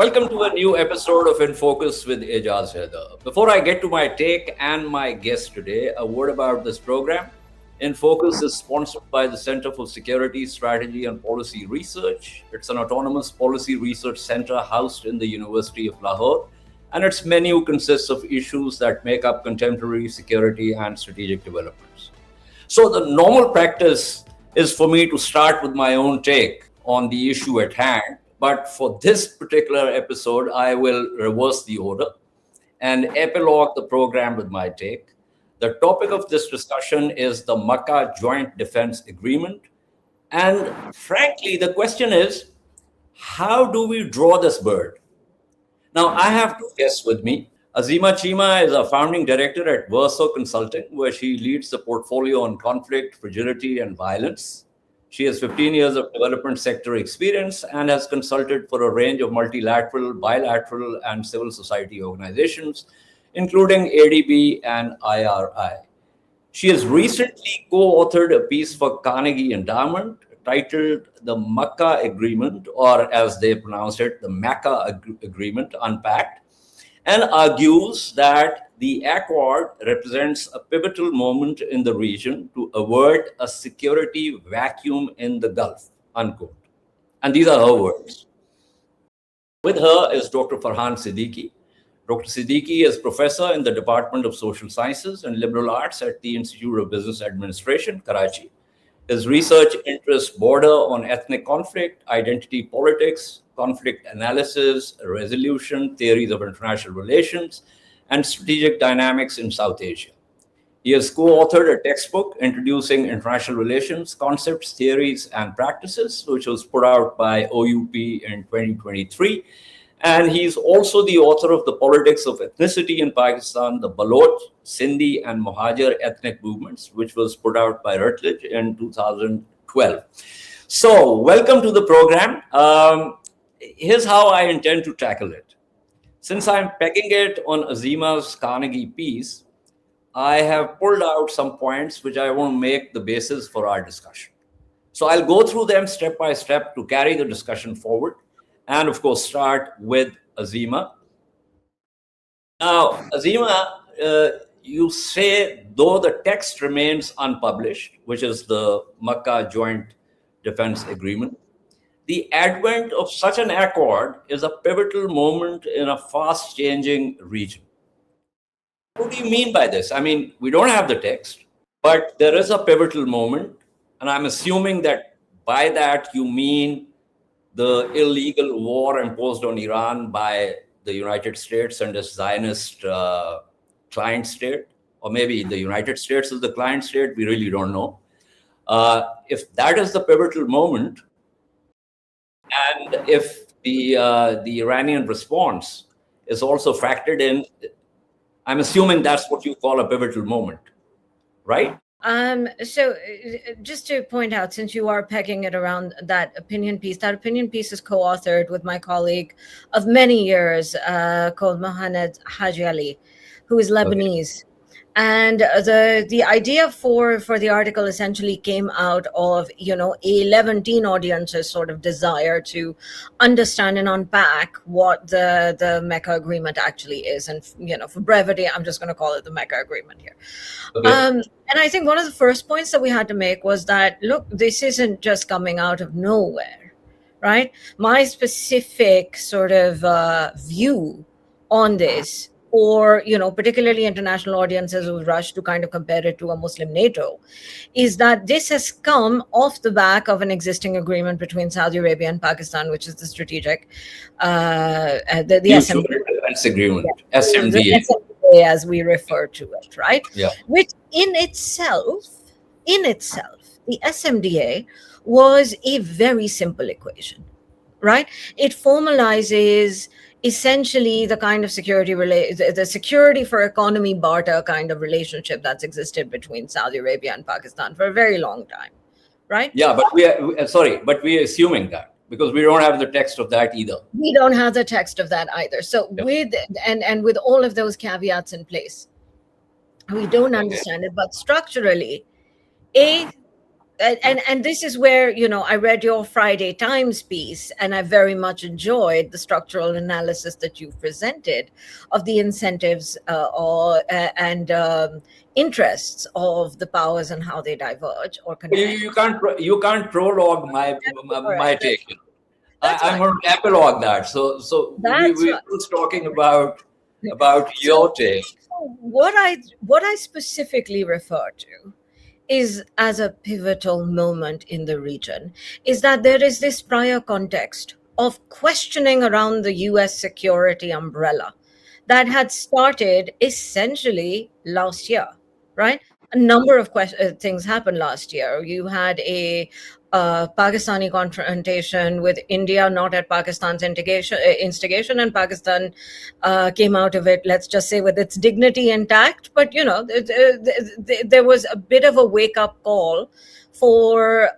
Welcome to a new episode of InFocus with Ejaz Haider. Before I get to my take and my guest today, a word about this program. InFocus is sponsored by the Center for Security, Strategy and Policy Research. It's an autonomous policy research center housed in the University of Lahore, and its menu consists of issues that make up contemporary security and strategic developments. So the normal practice is for me to start with my own take on the issue at hand. But for this particular episode, I will reverse the order and epilogue the program with my take. The topic of this discussion is the Makkah Joint Defense Agreement. And frankly, the question is, how do we draw this bird? Now, I have two guests with me. Azeema Cheema is a founding director at Verso Consulting, where she leads the portfolio on conflict, fragility, and violence. She has 15 years of development sector experience and has consulted for a range of multilateral, bilateral, and civil society organizations, including ADB and IRI. She has recently co-authored a piece for Carnegie Endowment titled The Makkah Agreement, or as they pronounce it, the Makkah Agreement, Unpacked, and argues that the accord represents a pivotal moment in the region to avert a security vacuum in the Gulf, unquote. And these are her words. With her is Dr. Farhan Siddiqi. Dr. Siddiqi is professor in the Department of Social Sciences and Liberal Arts at the Institute of Business Administration, Karachi. His research interests border on ethnic conflict, identity politics, conflict analysis, resolution, theories of international relations, and strategic dynamics in South Asia. He has co-authored a textbook introducing international relations, concepts, theories, and practices, which was put out by OUP in 2023. And he's also the author of the Politics of Ethnicity in Pakistan, the Baloch, Sindhi, and Mohajir ethnic movements, which was put out by Routledge in 2012. So welcome to the program. Here's how I intend to tackle it. Since I'm pegging it on Azeema's Carnegie piece, I have pulled out some points which I want to make the basis for our discussion. So I'll go through them step by step to carry the discussion forward. And of course, start with Azeema. Now, Azeema, you say, though the text remains unpublished, which is the Makkah Joint Defense Agreement, the advent of such an accord is a pivotal moment in a fast-changing region. What do you mean by this? I mean, we don't have the text, but there is a pivotal moment, and I'm assuming that by that you mean the illegal war imposed on Iran by the United States and its Zionist client state, or maybe the United States is the client state, we really don't know. If that is the pivotal moment, and if the Iranian response is also factored in, I'm assuming that's what you call a pivotal moment, right? So just to point out, since you are pegging it around that opinion piece is co-authored with my colleague of many years called Mohamed Hajali, who is Lebanese. Okay. And the idea for the article essentially came out of, a Levantine audience's sort of desire to understand and unpack what the Mecca Agreement actually is. And, for brevity, I'm just going to call it the Mecca Agreement here. Okay. And I think one of the first points that we had to make was that, look, this isn't just coming out of nowhere, right? My specific sort of view on this, or, particularly international audiences who rush to kind of compare it to a Muslim NATO, is that this has come off the back of an existing agreement between Saudi Arabia and Pakistan, which is the strategic, the SMDA agreement, yeah. SMDA. The SMDA, as we refer to it, right? Yeah. Which in itself, the SMDA was a very simple equation, right? It formalizes essentially the kind of the security for economy barter kind of relationship that's existed between Saudi Arabia and Pakistan for a very long time, right? Yeah, but we are assuming that because we don't have the text of that either. We don't have the text of that either. So with all of those caveats in place, we don't understand it. But structurally, and this is where, you know, I read your Friday Times piece, and I very much enjoyed the structural analysis that you've presented of the incentives and interests of the powers and how they diverge or connect. You can't prologue my Correct. take. That's I'm fine. going to epilogue that. So That's we right. were talking about your So, take. so what I specifically refer to is as a pivotal moment in the region is that there is this prior context of questioning around the US security umbrella that had started essentially last year, right? A number of things happened last year. You had a Pakistani confrontation with India, not at Pakistan's instigation, and Pakistan came out of it, let's just say, with its dignity intact. But, you know, there was a bit of a wake-up call for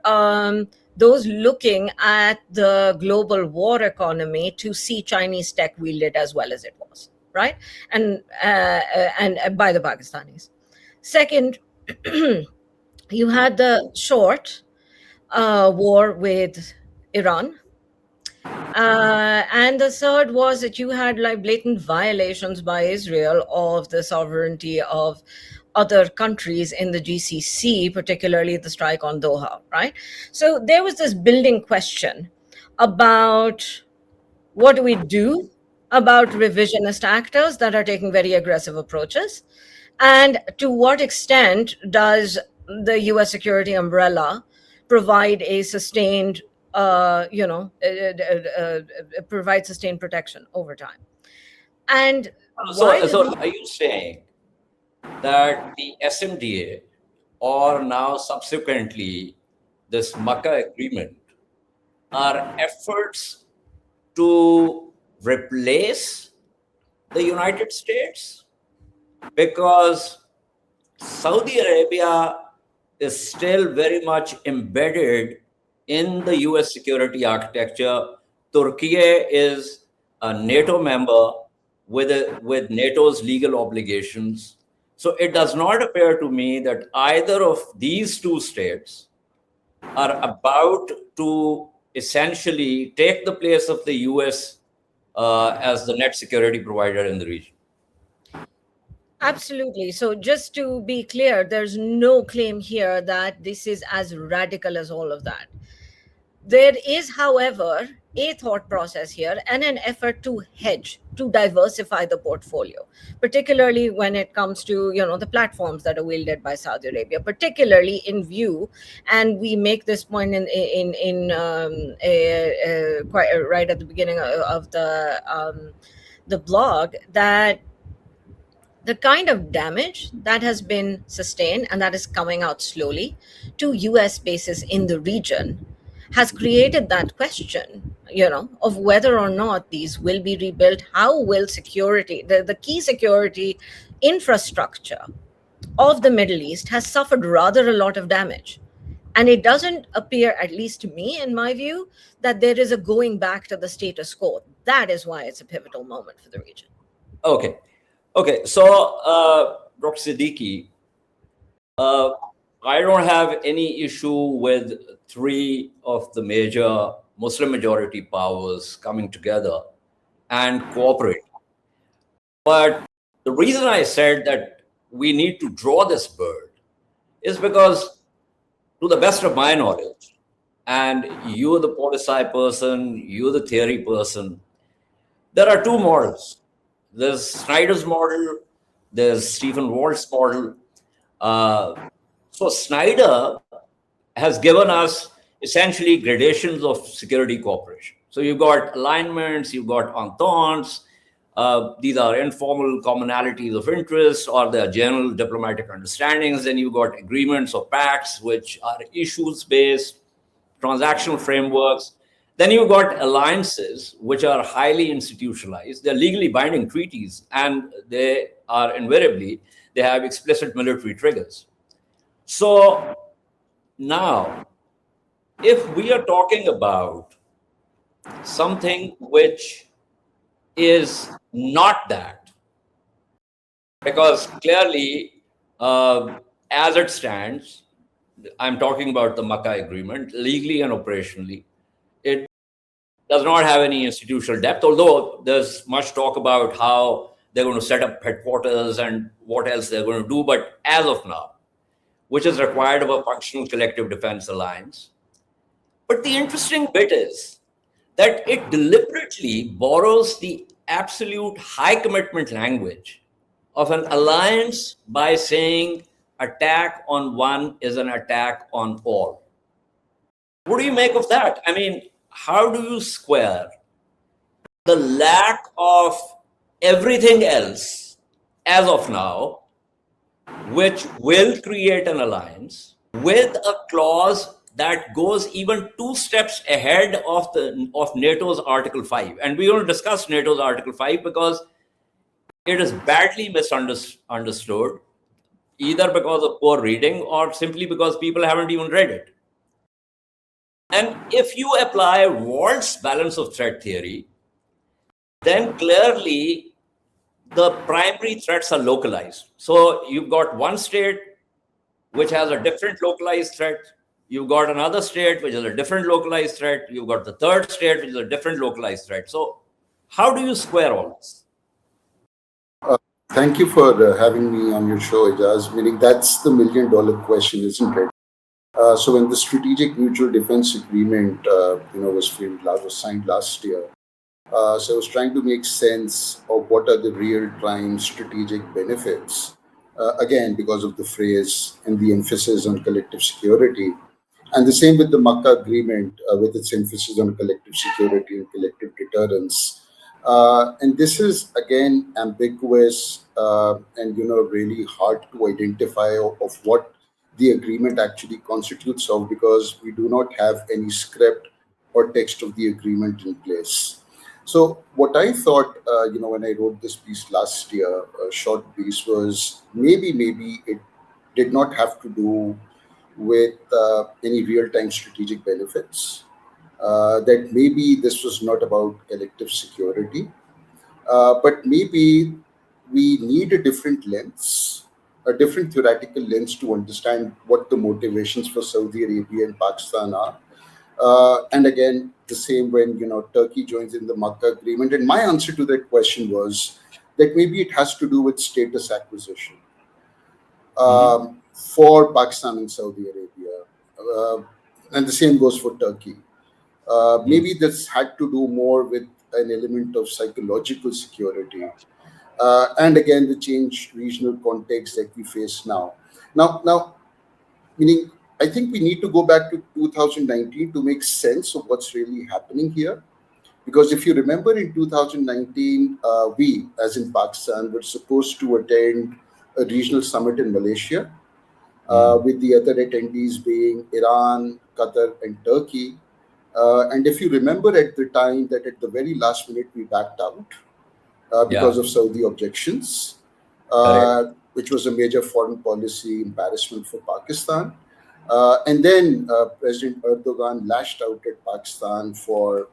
those looking at the global war economy to see Chinese tech wielded as well as it was, right? And by the Pakistanis. Second, you had the short war with Iran. And the third was that you had like blatant violations by Israel of the sovereignty of other countries in the GCC, particularly the strike on Doha, right? So there was this building question about what do we do about revisionist actors that are taking very aggressive approaches, and to what extent does the US security umbrella provide a sustained provide sustained protection over time. And why So the are you saying that the SMDA or now subsequently this Makkah agreement are efforts to replace the United States? Because Saudi Arabia is still very much embedded in the US security architecture. Turkey is a NATO member with NATO's legal obligations. So it does not appear to me that either of these two states are about to essentially take the place of the US as the net security provider in the region. Absolutely. So, just to be clear, there's no claim here that this is as radical as all of that. There is, however, a thought process here and an effort to hedge, to diversify the portfolio, particularly when it comes to, you know, the platforms that are wielded by Saudi Arabia, particularly in view, and we make this point quite right at the beginning of the blog, that the kind of damage that has been sustained and that is coming out slowly to US bases in the region has created that question, you know, of whether or not these will be rebuilt. How will security, the key security infrastructure of the Middle East has suffered rather a lot of damage. And it doesn't appear, at least to me, in my view, that there is a going back to the status quo. That is why it's a pivotal moment for the region. Okay. So, Dr. Siddiqui, I don't have any issue with three of the major Muslim majority powers coming together and cooperating. But the reason I said that we need to draw this bird is because, to the best of my knowledge, and you're the policy person, you're the theory person, there are two models. There's Snyder's model, there's Stephen Walt's model. So Snyder has given us essentially gradations of security cooperation. So you've got alignments, you've got ententes. These are informal commonalities of interest, or they are general diplomatic understandings. Then you've got agreements or pacts, which are issues-based, transactional frameworks. Then you've got alliances, which are highly institutionalized. They're legally binding treaties, and they are invariably, they have explicit military triggers. So now, if we are talking about something which is not that, because clearly, as it stands, I'm talking about the Makkah Agreement, legally and operationally, it does not have any institutional depth, although there's much talk about how they're going to set up headquarters and what else they're going to do. But as of now, which is required of a functional collective defense alliance. But the interesting bit is that it deliberately borrows the absolute high commitment language of an alliance by saying attack on one is an attack on all. What do you make of that? I mean, how do you square the lack of everything else as of now, which will create an alliance, with a clause that goes even 2 steps ahead of NATO's Article 5? And we're going to discuss NATO's Article 5 because it is badly misunderstood, either because of poor reading or simply because people haven't even read it. And if you apply Walt's balance of threat theory, then clearly the primary threats are localized. So you've got one state which has a different localized threat. You've got another state which is a different localized threat. You've got the third state which is a different localized threat. So how do you square all this? Thank you for having me on your show, Ejaz. Meaning that's the million-dollar question, isn't it? So when the Strategic Mutual Defense Agreement, was signed last year, so I was trying to make sense of what are the real-time strategic benefits. Again, because of the phrase and the emphasis on collective security, and the same with the Makkah Agreement, with its emphasis on collective security and collective deterrence. And this is again ambiguous and really hard to identify of what the agreement actually constitutes of, because we do not have any script or text of the agreement in place. So what I thought, when I wrote this piece last year, a short piece, was maybe it did not have to do with any real-time strategic benefits. That maybe this was not about collective security, but maybe we need a different lens, a different theoretical lens to understand what the motivations for Saudi Arabia and Pakistan are. And again, the same when Turkey joins in the Makkah Agreement. And my answer to that question was that maybe it has to do with status acquisition for Pakistan and Saudi Arabia, and the same goes for Turkey. Maybe this had to do more with an element of psychological security, and again the changed regional context that we face now. Now, meaning I think we need to go back to 2019 to make sense of what's really happening here. Because if you remember, in 2019, we, as in Pakistan, were supposed to attend a regional summit in Malaysia, with the other attendees being Iran, Qatar, and Turkey. And if you remember at the time that at the very last minute we backed out because of Saudi objections, which was a major foreign policy embarrassment for Pakistan. And then President Erdogan lashed out at Pakistan for,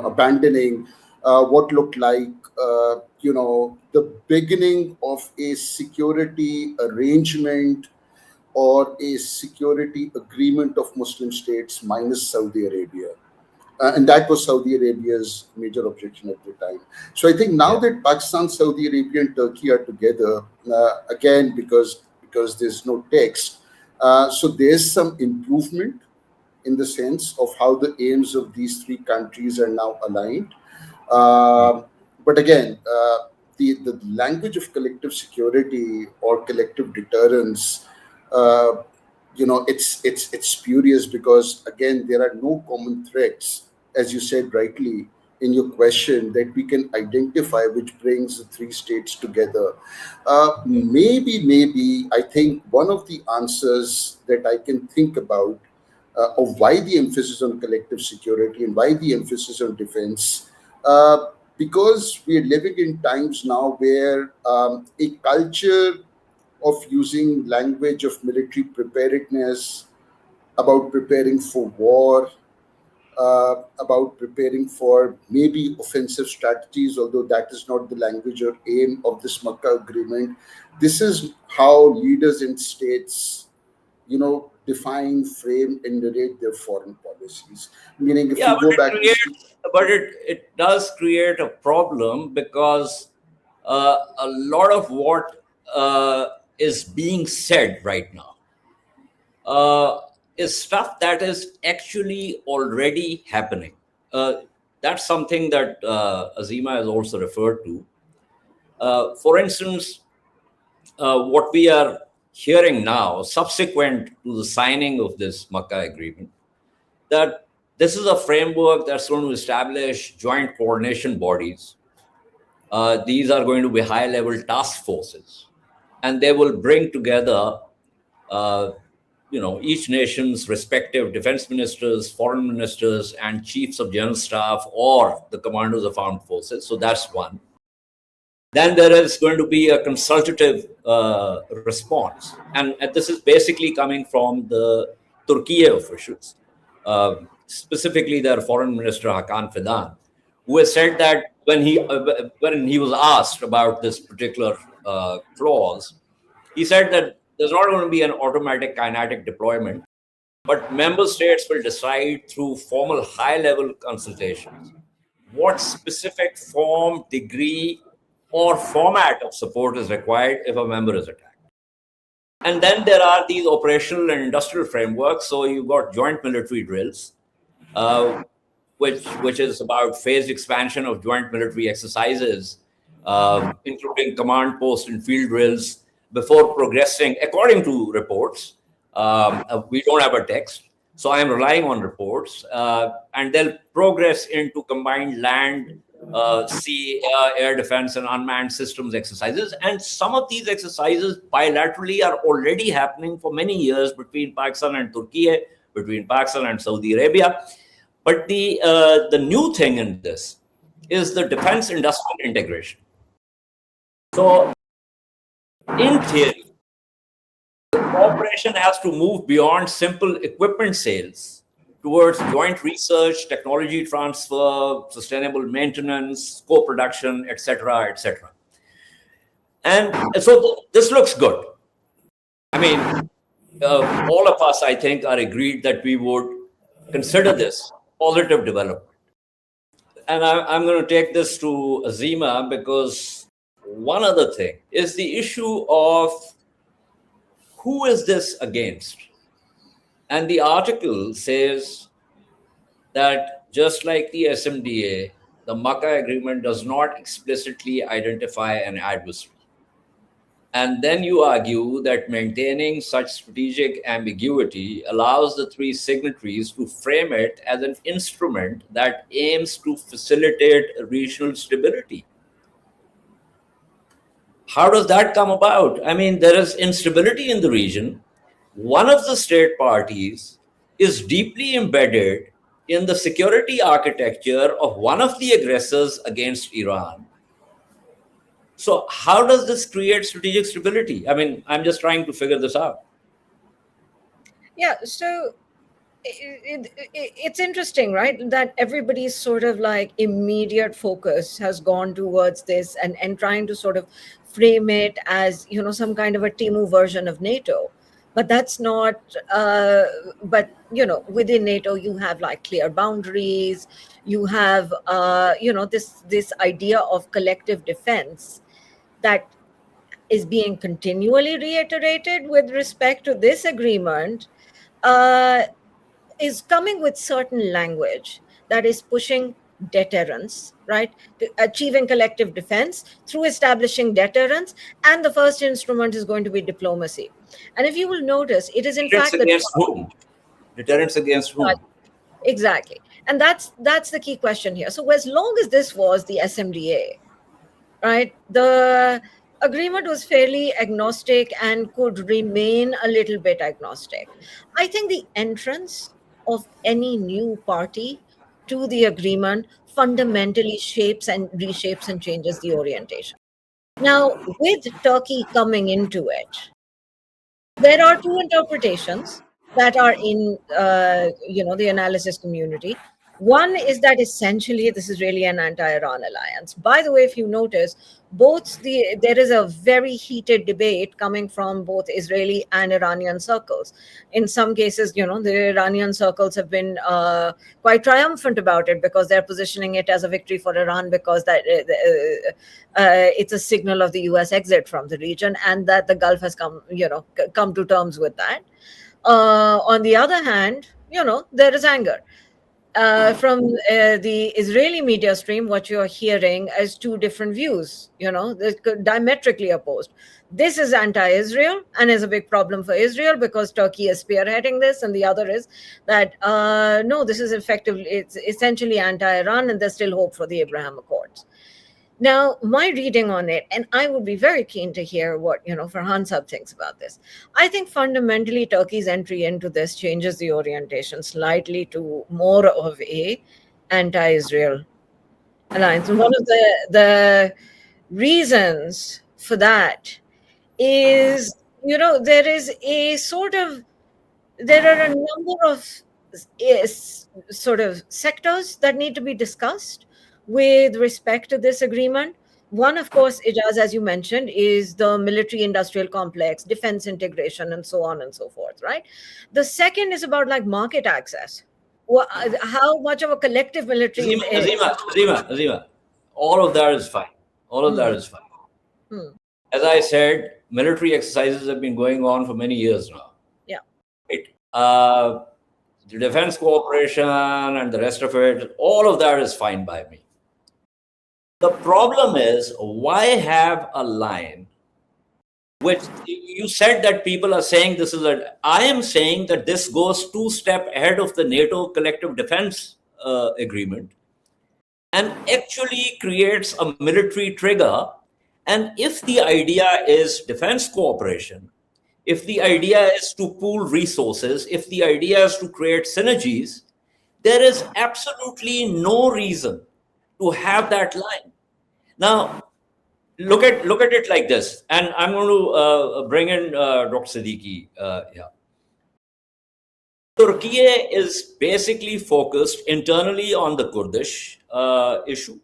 abandoning what looked like, the beginning of a security arrangement or a security agreement of Muslim states minus Saudi Arabia. And that was Saudi Arabia's major objection at the time. So I think now that Pakistan, Saudi Arabia, and Turkey are together, again, because there's no text, so there's some improvement in the sense of how the aims of these three countries are now aligned. But again, the language of collective security or collective deterrence, it's spurious, because again there are no common threats, as you said rightly in your question, that we can identify which brings the three states together. Maybe I think one of the answers that I can think about of why the emphasis on collective security and why the emphasis on defense, because we are living in times now where a culture of using language of military preparedness, about preparing for war, about preparing for maybe offensive strategies, although that is not the language or aim of this Makkah Agreement. This is how leaders in states, define, frame, and narrate their foreign policies. Meaning, if Yeah, you go back to see, but it does create a problem because a lot of what is being said right now is stuff that is actually already happening. That's something that Azeema has also referred to. For instance, what we are hearing now, subsequent to the signing of this Makkah agreement, that this is a framework that's going to establish joint coordination bodies. These are going to be high-level task forces, and they will bring together, each nation's respective defense ministers, foreign ministers, and chiefs of general staff or the commanders of armed forces. So that's one. Then there is going to be a consultative response, and this is basically coming from the Turkey officials, specifically their foreign minister Hakan Fidan, who has said that when he was asked about this particular clause, he said that there's not going to be an automatic kinetic deployment, but member states will decide through formal high-level consultations what specific form, degree, or format of support is required if a member is attacked. And then there are these operational and industrial frameworks. So you've got joint military drills, which is about phased expansion of joint military exercises, including command post and field drills before progressing, according to reports. We don't have a text, so I'm relying on reports, and they'll progress into combined land, sea, air defense, and unmanned systems exercises. And some of these exercises bilaterally are already happening for many years between Pakistan and Turkey, between Pakistan and Saudi Arabia. But the new thing in this is the defense industrial integration. So, in theory, the cooperation has to move beyond simple equipment sales towards joint research, technology transfer, sustainable maintenance, co-production, etc., etc. And so this looks good. I mean, all of us, I think, are agreed that we would consider this positive development. And I'm going to take this to Azeema, because one other thing is the issue of who is this against? And the article says that just like the SMDA, the Makkah agreement does not explicitly identify an adversary. And then you argue that maintaining such strategic ambiguity allows the three signatories to frame it as an instrument that aims to facilitate regional stability. How does that come about? I mean, there is instability in the region. One of the state parties is deeply embedded in the security architecture of one of the aggressors against Iran. So how does this create strategic stability? I mean, I'm just trying to figure this out. Yeah, so it's interesting, right? That everybody's sort of like immediate focus has gone towards this and trying to sort of frame it as, some kind of a Timu version of NATO. But that's not, within NATO, you have like clear boundaries. You have, this idea of collective defense that is being continually reiterated with respect to this agreement, is coming with certain language that is pushing deterrence, right? Achieving collective defense through establishing deterrence. And the first instrument is going to be diplomacy. And if you will notice, it is in fact against whom? Deterrence against whom? Exactly. And that's the key question here. So as long as this was the SMDA, right, the agreement was fairly agnostic and could remain a little bit agnostic. I think the entrance of any new party to the agreement fundamentally shapes and reshapes and changes the orientation. Now, with Turkey coming into it, there are two interpretations that are in the analysis community. One is that essentially this is really an anti-Iran alliance. By the way, if you notice, there is a very heated debate coming from both Israeli and Iranian circles. In some cases, the Iranian circles have been quite triumphant about it because they're positioning it as a victory for Iran because that it's a signal of the U.S. exit from the region and that the Gulf has come to terms with that. On the other hand, there is anger. From the Israeli media stream, what you're hearing is two different views, they're diametrically opposed. This is anti-Israel and is a big problem for Israel because Turkey is spearheading this. And the other is that, no, this is effectively, it's essentially anti-Iran and there's still hope for the Abraham Accords. Now, my reading on it, and I would be very keen to hear what, Farhan Sab thinks about this. I think fundamentally Turkey's entry into this changes the orientation slightly to more of a anti-Israel alliance. And one of the reasons for that is, there are a number of sort of sectors that need to be discussed with respect to this agreement. One, of course, Ejaz, as you mentioned, is the military-industrial complex, defense integration, and so on and so forth, right? The second is about market access. How much of a collective military... Azeema, all of that is fine. All of that is fine. As I said, military exercises have been going on for many years now. Yeah. Right. The defense cooperation and the rest of it, all of that is fine by me. The problem is, why have a line which you said that people are saying this is I am saying that this goes 2 steps ahead of the NATO collective defense agreement and actually creates a military trigger. And if the idea is defense cooperation, if the idea is to pool resources, if the idea is to create synergies, there is absolutely no reason to have that line. Now, look at it like this, and I'm going to bring in Dr. Siddiqui. Turkey is basically focused internally on the Kurdish issue.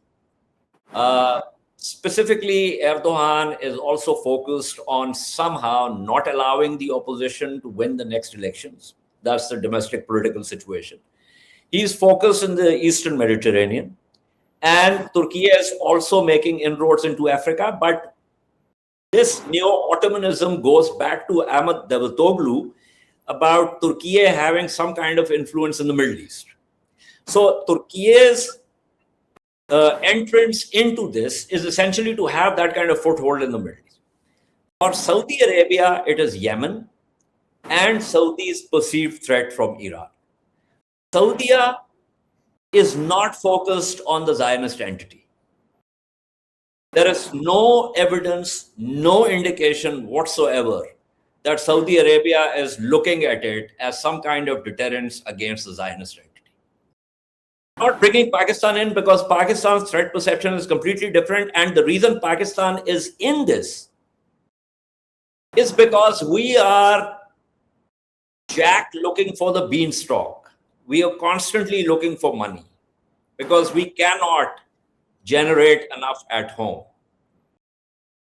Specifically, Erdogan is also focused on somehow not allowing the opposition to win the next elections. That's the domestic political situation. He's focused in the Eastern Mediterranean. And Turkey is also making inroads into Africa. But this neo-Ottomanism goes back to Ahmet Davutoglu about Turkey having some kind of influence in the Middle East. So Turkey's entrance into this is essentially to have that kind of foothold in the Middle East. For Saudi Arabia, it is Yemen and Saudi's perceived threat from Iran. Saudi is not focused on the Zionist entity. There is no evidence, no indication whatsoever that Saudi Arabia is looking at it as some kind of deterrence against the Zionist entity. Not bringing Pakistan in because Pakistan's threat perception is completely different. And the reason Pakistan is in this is because we are Jack looking for the beanstalk. We are constantly looking for money because we cannot generate enough at home.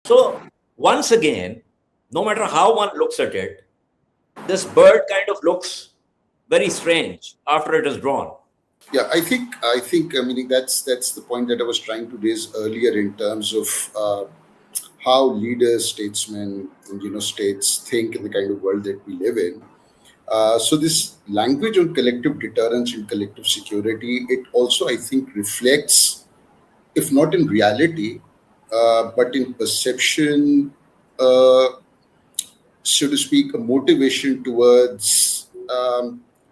So once again, no matter how one looks at it, this bird kind of looks very strange after it is drawn. Yeah, I think that's the point that I was trying to raise earlier in terms of how leaders, statesmen, and states think in the kind of world that we live in. So this language on collective deterrence and collective security, it also, I think, reflects, if not in reality, but in perception, so to speak, a motivation towards,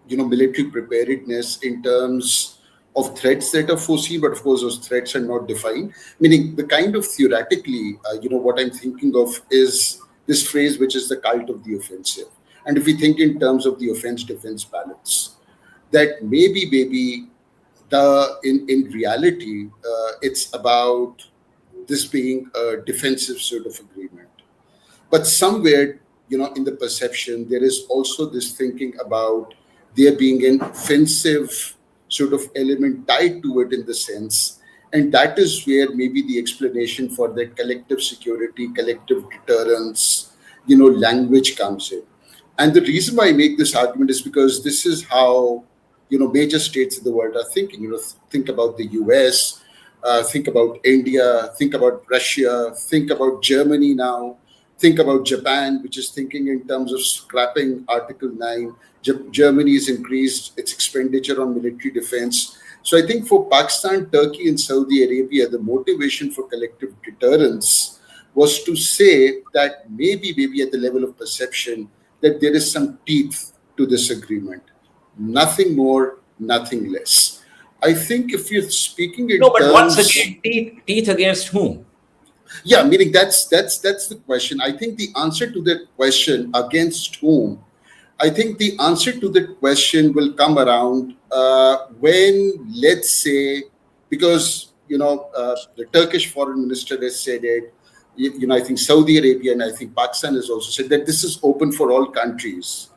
military preparedness in terms of threats that are foreseen, but of course those threats are not defined. Meaning the kind of theoretically, what I'm thinking of is this phrase, which is the cult of the offensive. And if we think in terms of the offense-defense balance, that maybe in reality, it's about this being a defensive sort of agreement. But somewhere, in the perception, there is also this thinking about there being an offensive sort of element tied to it in the sense. And that is where maybe the explanation for that collective security, collective deterrence, language comes in. And the reason why I make this argument is because this is how, major states in the world are thinking. Think about the US, think about India, think about Russia, think about Germany now, think about Japan, which is thinking in terms of scrapping Article 9. Germany has increased its expenditure on military defense. So I think for Pakistan, Turkey, and Saudi Arabia, the motivation for collective deterrence was to say that maybe at the level of perception, that there is some teeth to this agreement. Nothing more, nothing less. I think if you're speaking in but terms, once again, teeth against whom? Yeah, meaning that's the question. I think the answer to that question, against whom, I think the answer to that question will come around when, let's say, because the Turkish foreign minister has said it. I think Saudi Arabia and I think Pakistan has also said that this is open for all countries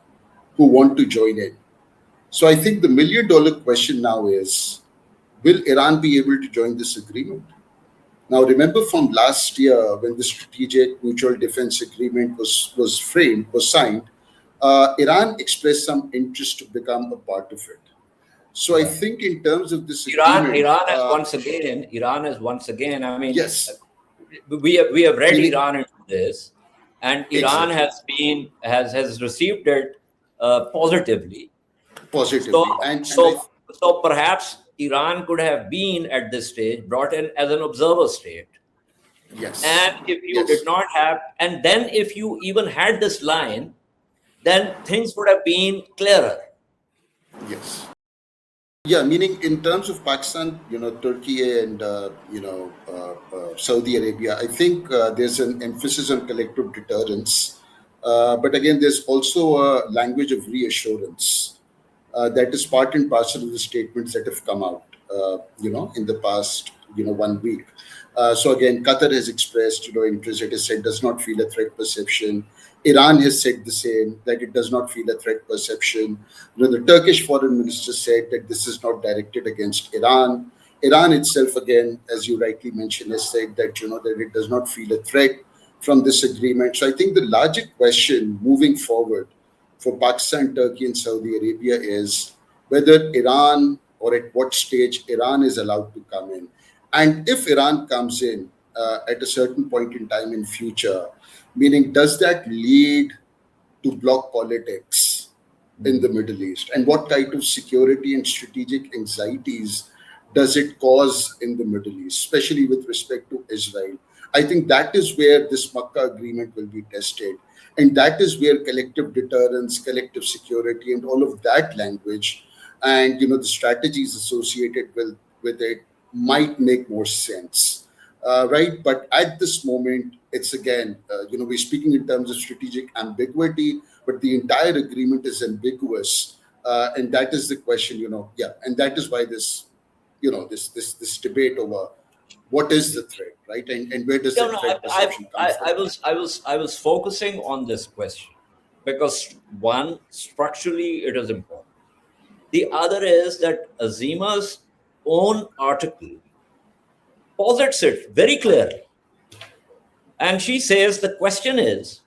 who want to join in. So I think the $1 million question now is, will Iran be able to join this agreement? Now, remember from last year when the Strategic Mutual Defense Agreement was signed, Iran expressed some interest to become a part of it. So I think in terms of this agreement, Iran has once again. I mean, yes, we have read Iran into this, and Iran exactly. has received it positively. So perhaps Iran could have been at this stage brought in as an observer state. Yes. And if you did not have, and then if you even had this line, then things would have been clearer. Yes. Yeah, meaning in terms of Pakistan, Turkey and, Saudi Arabia, I think there's an emphasis on collective deterrence. But again, there's also a language of reassurance that is part and parcel of the statements that have come out, in the past, 1 week. So again, Qatar has expressed, interest. It has said does not feel a threat perception. Iran has said the same, that it does not feel a threat perception. The Turkish foreign minister said that this is not directed against Iran. Iran itself, again, as you rightly mentioned, has said that, that it does not feel a threat from this agreement. So I think the larger question moving forward for Pakistan, Turkey, and Saudi Arabia is whether Iran, or at what stage Iran is allowed to come in. And if Iran comes in at a certain point in time in future, meaning does that lead to bloc politics in the Middle East? And what kind of security and strategic anxieties does it cause in the Middle East, especially with respect to Israel? I think that is where this Makkah agreement will be tested. And that is where collective deterrence, collective security, and all of that language and, the strategies associated with it might make more sense. Right? But at this moment, it's again, we're speaking in terms of strategic ambiguity, but the entire agreement is ambiguous. And that is the question, and that is why this, this debate over what is the threat, right? And where does the threat perception come from? I was focusing on this question because one, structurally, it is important. The other is that Azeema's own article posits it very clearly. And she says the question is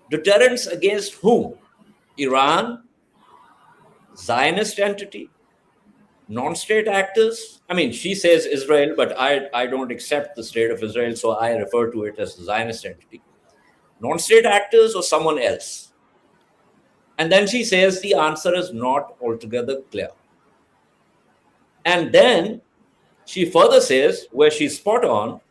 deterrence against whom? Iran, Zionist entity, non-state actors. I mean, she says Israel, but I don't accept the state of Israel, so I refer to it as the Zionist entity. Non-state actors or someone else. And then she says the answer is not altogether clear. And then she further says, where she's spot on,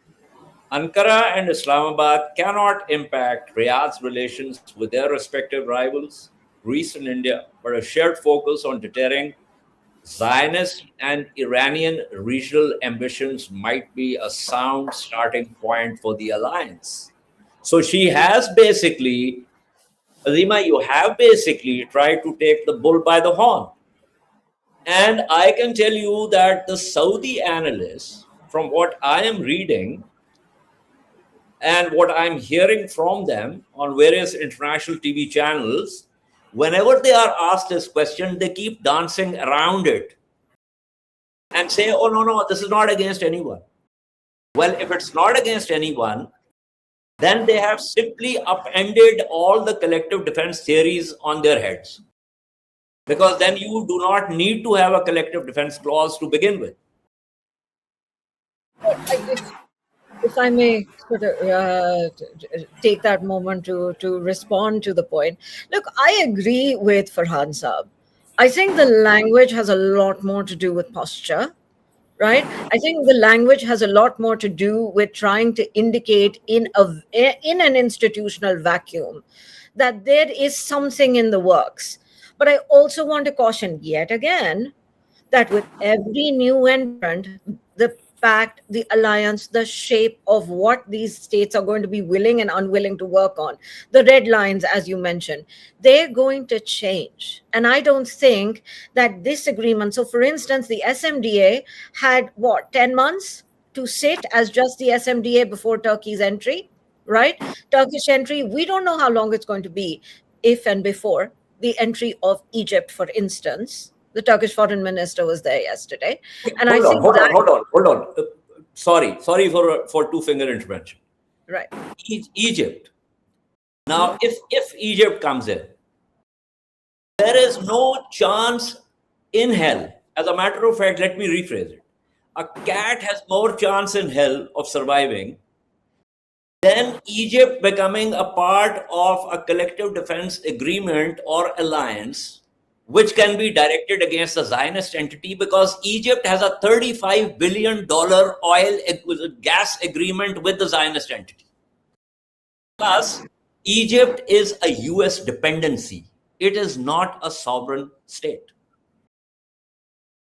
Ankara and Islamabad cannot impact Riyadh's relations with their respective rivals, Greece and India, but a shared focus on deterring Zionist and Iranian regional ambitions might be a sound starting point for the alliance. So she has basically, Azeema, you have basically tried to take the bull by the horn. And I can tell you that the Saudi analysts, from what I am reading and what I'm hearing from them on various international TV channels, whenever they are asked this question, they keep dancing around it. and say, oh, no, this is not against anyone. Well, if it's not against anyone, then they have simply upended all the collective defense theories on their heads. Because then you do not need to have a collective defense clause to begin with. If I may sort of take that moment to respond to the point. Look, I agree with Farhan Saab. I think the language has a lot more to do with posture, right? I think the language has a lot more to do with trying to indicate in an institutional vacuum that there is something in the works. But I also want to caution yet again that with every new entrant, the pact, the alliance, the shape of what these states are going to be willing and unwilling to work on, the red lines, as you mentioned, they're going to change. And I don't think that this agreement, so for instance, the SMDA had 10 months to sit as just the SMDA before Turkey's entry, right? Turkish entry, we don't know how long it's going to be if and before the entry of Egypt, for instance. The Turkish foreign minister was there yesterday. And Hold on. Sorry for two-finger intervention. Right. Egypt. Now, if Egypt comes in, there is no chance in hell. As a matter of fact, let me rephrase it. A cat has more chance in hell of surviving than Egypt becoming a part of a collective defense agreement or alliance which can be directed against a Zionist entity, because Egypt has a $35 billion gas agreement with the Zionist entity. Plus, Egypt is a US dependency. It is not a sovereign state.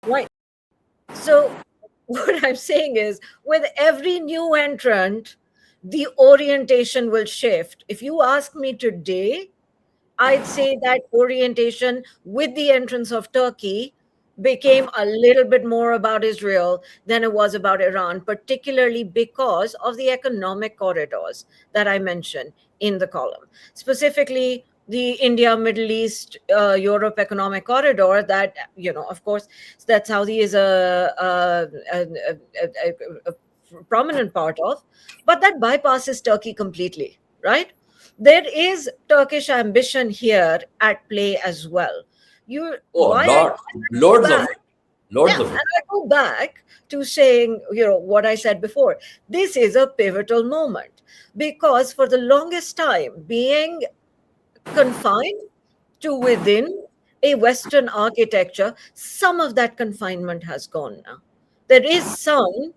Right. So what I'm saying is, with every new entrant, the orientation will shift. If you ask me today, I'd say that orientation with the entrance of Turkey became a little bit more about Israel than it was about Iran, particularly because of the economic corridors that I mentioned in the column. Specifically, the India, Middle East, Europe economic corridor that, of course, that Saudi is a prominent part of, but that bypasses Turkey completely, right? There is Turkish ambition here at play as well. Loads of it. And I go back to saying, what I said before. This is a pivotal moment because for the longest time, being confined to within a Western architecture, some of that confinement has gone now. There is some,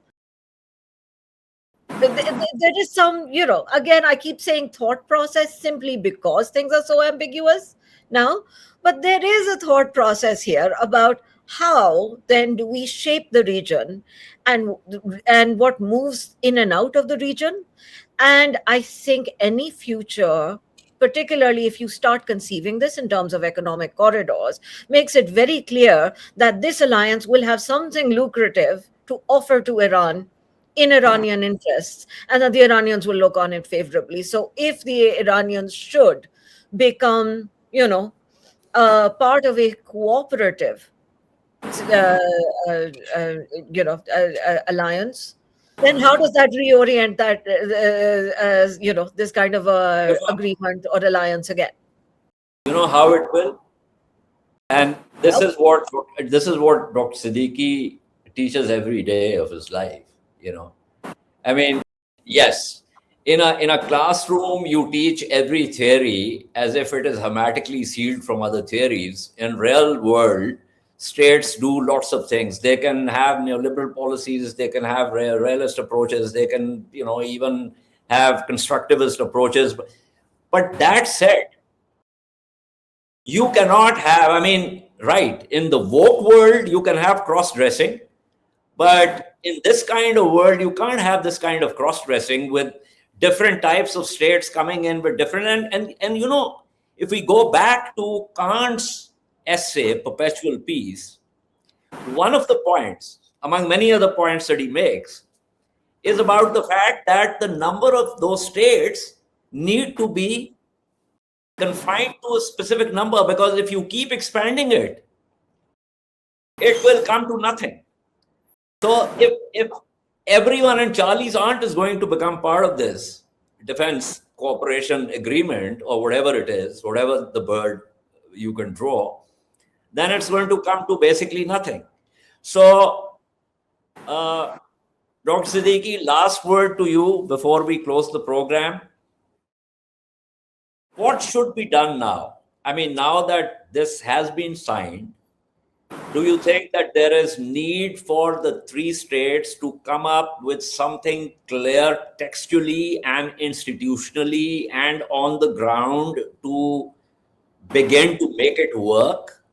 again, I keep saying thought process simply because things are so ambiguous now, but there is a thought process here about how then do we shape the region and what moves in and out of the region. And I think any future, particularly if you start conceiving this in terms of economic corridors, makes it very clear that this alliance will have something lucrative to offer to Iran in Iranian interests, and that the Iranians will look on it favorably. So if the Iranians should become, part of a cooperative, alliance, then how does that reorient that, this kind of agreement or alliance again? You know how it will? And this is what Dr. Siddiqi teaches every day of his life. I mean, yes, in a classroom you teach every theory as if it is hermetically sealed from other theories. In real world, states do lots of things. They can have neoliberal policies, they can have realist approaches, they can even have constructivist approaches, but that said, you cannot have, right, in the woke world you can have cross-dressing, but in this kind of world, you can't have this kind of cross-dressing with different types of states coming in with different, and if we go back to Kant's essay, Perpetual Peace, one of the points, among many other points that he makes, is about the fact that the number of those states need to be confined to a specific number, because if you keep expanding it, it will come to nothing. So if everyone and Charlie's aunt is going to become part of this defense cooperation agreement or whatever it is, whatever the bird you can draw, then it's going to come to basically nothing. So, Dr. Siddiqui, last word to you before we close the program. What should be done now? I mean, now that this has been signed, do you think that there is need for the three states to come up with something clear textually and institutionally and on the ground to begin to make it work?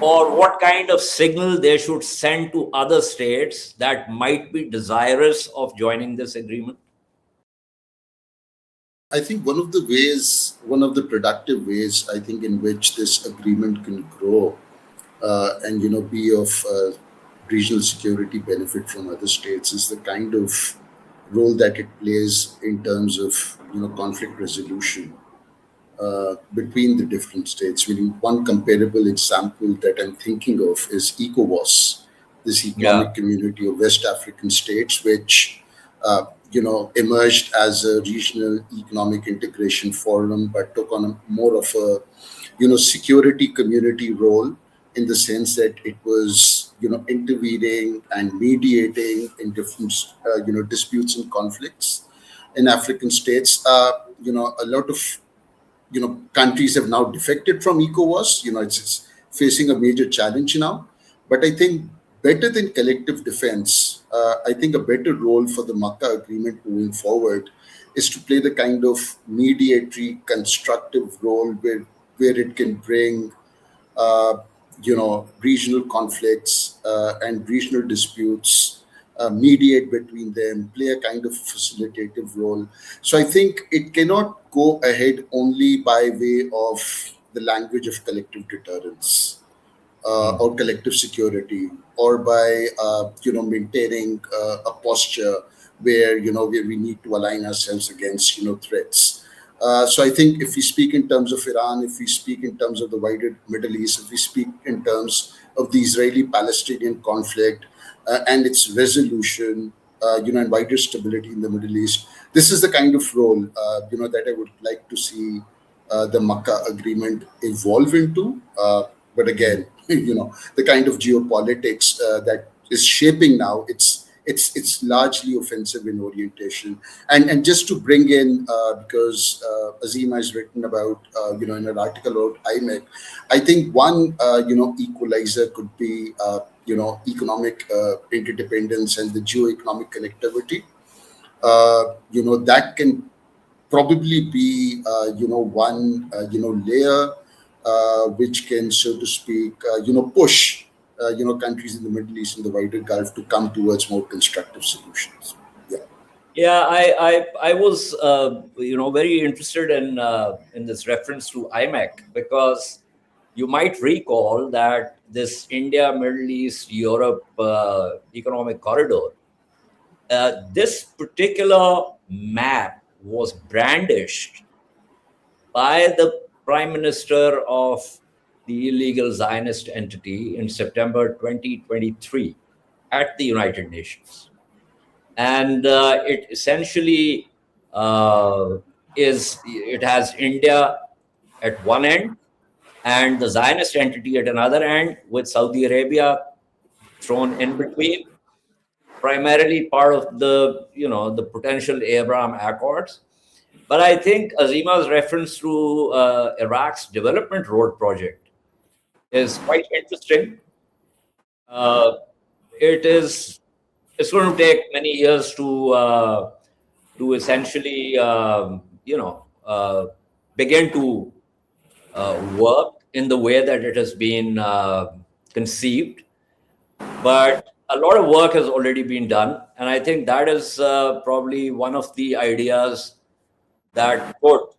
Or what kind of signal they should send to other states that might be desirous of joining this agreement? I think one of the productive ways, I think, in which this agreement can grow and be of regional security benefit from other states is the kind of role that it plays in terms of conflict resolution between the different states. Meaning, one comparable example that I'm thinking of is ECOWAS, this Yeah. economic community of West African states, which emerged as a regional economic integration forum, but took on a more of a security community role, in the sense that it was intervening and mediating in different disputes and conflicts in African states. A lot of countries have now defected from ECOWAS. It's facing a major challenge now. But I think better than collective defense, I think a better role for the Makkah Agreement moving forward is to play the kind of mediatory, constructive role where it can bring uh, regional conflicts and regional disputes, mediate between them, play a kind of facilitative role. So I think it cannot go ahead only by way of the language of collective deterrence or collective security, or by maintaining a posture where where we need to align ourselves against threats. So I think if we speak in terms of Iran, if we speak in terms of the wider Middle East, if we speak in terms of the Israeli-Palestinian conflict and its resolution, and wider stability in the Middle East, this is the kind of role that I would like to see the Makkah Agreement evolve into. But again, the kind of geopolitics that is shaping now, it's largely offensive in orientation. And just to bring in, because Azeema has written about in an article about IMEC, I think one equalizer could be economic interdependence and the geo-economic connectivity. That can probably be one layer which can, so to speak, push countries in the Middle East and the wider Gulf to come towards more constructive solutions. Yeah. Yeah, I was very interested in this reference to IMEC, because you might recall that this India, Middle East, Europe economic corridor, this particular map was brandished by the Prime Minister of the illegal Zionist entity in September 2023 at the United Nations. And it essentially it has India at one end and the Zionist entity at another end, with Saudi Arabia thrown in between, primarily part of the potential Abraham Accords. But I think Azeema's reference to Iraq's development road project is quite interesting. Uh, it's going to take many years to essentially begin to work in the way that it has been conceived. But a lot of work has already been done, and I think that is probably one of the ideas that could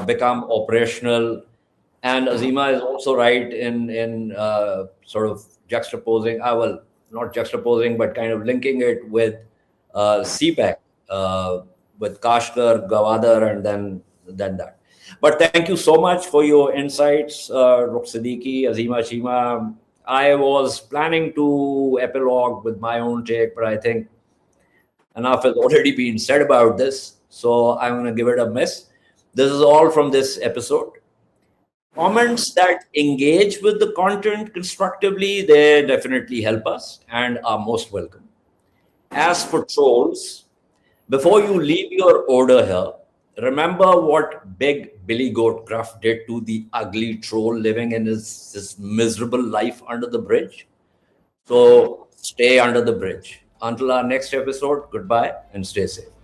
become operational. And Azeema is also right in sort of juxtaposing, well, not juxtaposing, but kind of linking it with CPEC, with Kashgar, Gawada, and then that. But thank you so much for your insights, Dr. Siddiqui, Azeema Cheema. I was planning to epilogue with my own take, but I think enough has already been said about this. So I'm going to give it a miss. This is all from this episode. Comments that engage with the content constructively, they definitely help us and are most welcome. As for trolls, before you leave your order here, remember what big Billy Goat Gruff did to the ugly troll living in his miserable life under the bridge. So stay under the bridge. Until our next episode, goodbye and stay safe.